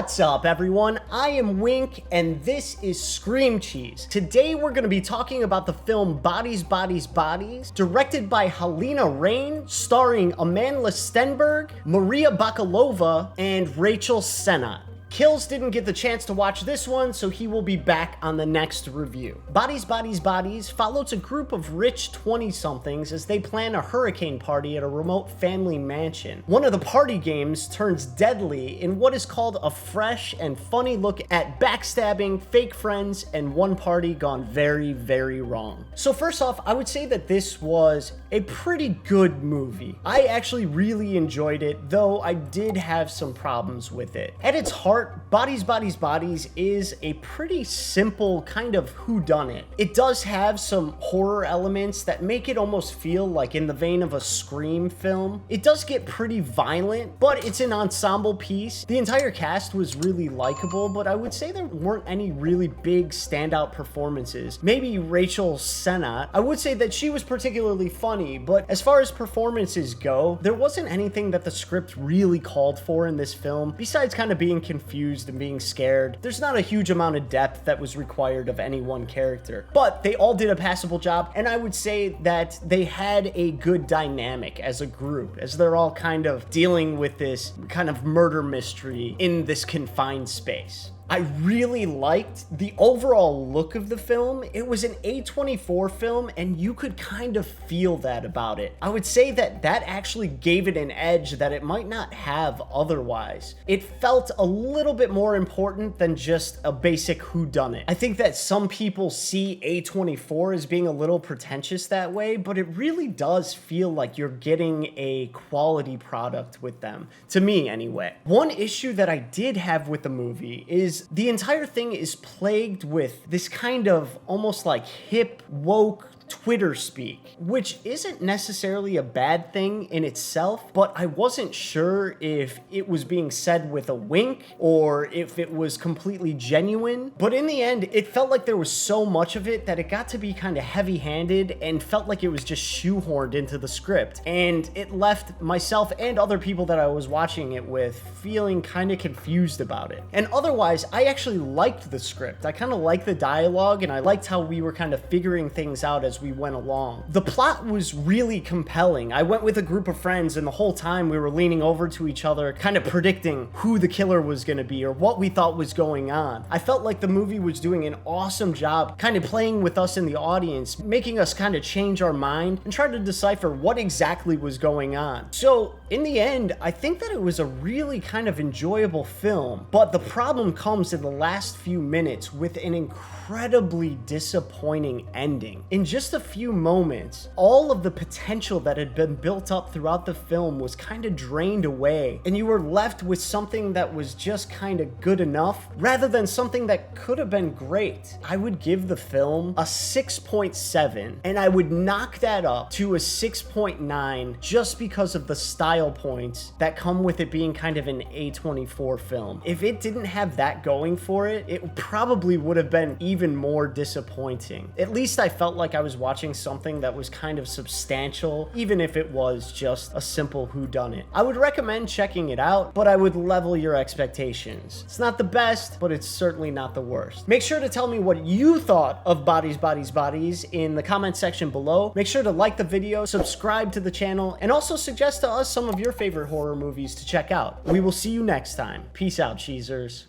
What's up, everyone? I am Wink, and this is Scream Cheese. Today, we're going to be talking about the film Bodies, Bodies, Bodies, directed by Halina Reijn, starring Amandla Stenberg, Maria Bakalova, and Rachel Sennott. Kills didn't get the chance to watch this one, so he will be back on the next review. Bodies, Bodies, Bodies follows a group of rich 20-somethings as they plan a hurricane party at a remote family mansion. One of the party games turns deadly in what is called a fresh and funny look at backstabbing, fake friends, and one party gone very, very wrong. So first off, I would say that this was a pretty good movie. I actually really enjoyed it, though I did have some problems with it. At its heart, Bodies, Bodies, Bodies is a pretty simple kind of whodunit. It does have some horror elements that make it almost feel like in the vein of a Scream film. It does get pretty violent, but it's an ensemble piece. The entire cast was really likable, but I would say there weren't any really big standout performances. Maybe Rachel Sennott. I would say that she was particularly funny, but as far as performances go, there wasn't anything that the script really called for in this film, besides kind of being confused and being scared. There's not a huge amount of depth that was required of any one character, but they all did a passable job, and I would say that they had a good dynamic as a group, as they're all kind of dealing with this kind of murder mystery in this confined space. I really liked the overall look of the film. It was an A24 film, and you could kind of feel that about it. I would say that that actually gave it an edge that it might not have otherwise. It felt a little bit more important than just a basic whodunit. I think that some people see A24 as being a little pretentious that way, but it really does feel like you're getting a quality product with them, to me anyway. One issue that I did have with the movie is the entire thing is plagued with this kind of almost like hip, woke Twitter speak, which isn't necessarily a bad thing in itself, but I wasn't sure if it was being said with a wink or if it was completely genuine. But in the end, it felt like there was so much of it that it got to be kind of heavy-handed and felt like it was just shoehorned into the script. And it left myself and other people that I was watching it with feeling kind of confused about it. And otherwise, I actually liked the script. I kind of liked the dialogue, and I liked how we were kind of figuring things out as we went along. The plot was really compelling. I went with a group of friends, and the whole time we were leaning over to each other, kind of predicting who the killer was going to be or what we thought was going on. I felt like the movie was doing an awesome job kind of playing with us in the audience, making us kind of change our mind and try to decipher what exactly was going on. So in the end, I think that it was a really kind of enjoyable film, but the problem comes in the last few minutes with an incredibly disappointing ending. In just a few moments, all of the potential that had been built up throughout the film was kind of drained away, and you were left with something that was just kind of good enough rather than something that could have been great. I would give the film a 6.7, and I would knock that up to a 6.9 just because of the style points that come with it being kind of an A24 film. If it didn't have that going for it, it probably would have been even more disappointing. At least I felt like I was watching something that was kind of substantial, even if it was just a simple whodunit. I would recommend checking it out, but I would level your expectations. It's not the best, but it's certainly not the worst. Make sure to tell me what you thought of Bodies, Bodies, Bodies in the comment section below. Make sure to like the video, subscribe to the channel, and also suggest to us some of your favorite horror movies to check out. We will see you next time. Peace out, cheesers.